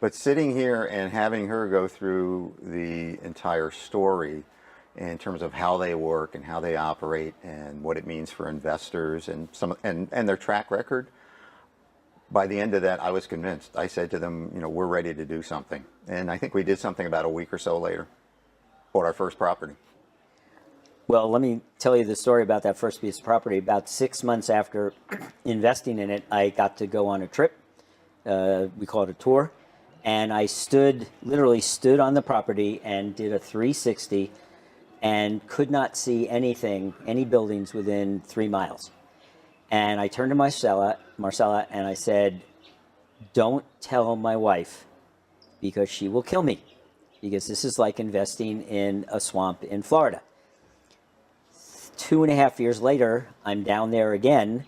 But sitting here and having her go through the entire story in terms of how they work and how they operate and what it means for investors and their track record, by the end of that, I was convinced. I said to them, we're ready to do something. And I think we did something about a week or so later. Bought our first property. Well, let me tell you the story about that first piece of property. About 6 months after investing in it, I got to go on a trip. We call it a tour. And I literally stood on the property and did a 360 and could not see anything, any buildings within 3 miles. And I turned to Marcella, and I said, don't tell my wife because she will kill me, because this is like investing in a swamp in Florida. 2.5 years later, I'm down there again,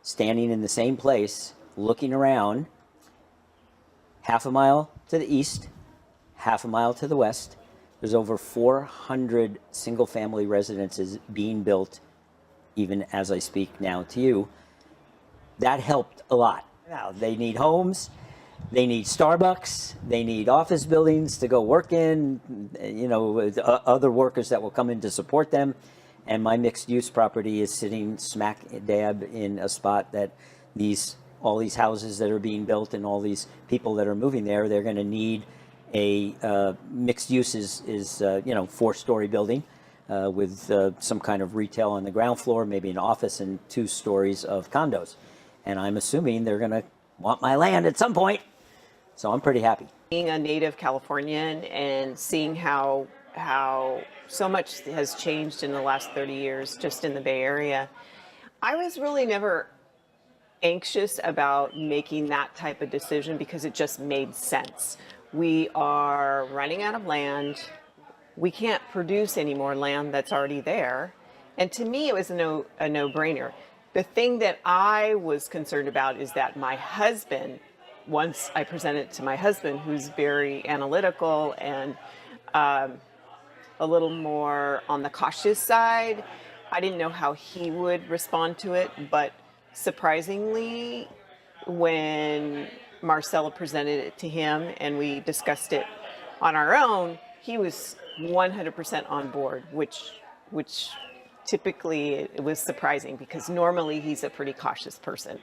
standing in the same place, looking around, half a mile to the east, half a mile to the west. There's over 400 single-family residences being built, even as I speak now to you. That helped a lot. Now, they need homes, they need Starbucks, they need office buildings to go work in, other workers that will come in to support them. And my mixed-use property is sitting smack dab in a spot that all these houses that are being built and all these people that are moving there, they're going to need a mixed use is 4-story building with some kind of retail on the ground floor, maybe an office, and 2 stories of condos. And I'm assuming they're going to want my land at some point. So I'm pretty happy. Being a native Californian and seeing how so much has changed in the last 30 years just in the Bay Area, I was really never anxious about making that type of decision because it just made sense. We are running out of land. We can't produce any more land that's already there. And to me, it was a no-brainer. The thing that I was concerned about is that my husband, once I presented it to my husband, who's very analytical and a little more on the cautious side, I didn't know how he would respond to it, but surprisingly, when Marcella presented it to him and we discussed it on our own, he was 100% on board, which typically it was surprising because normally he's a pretty cautious person.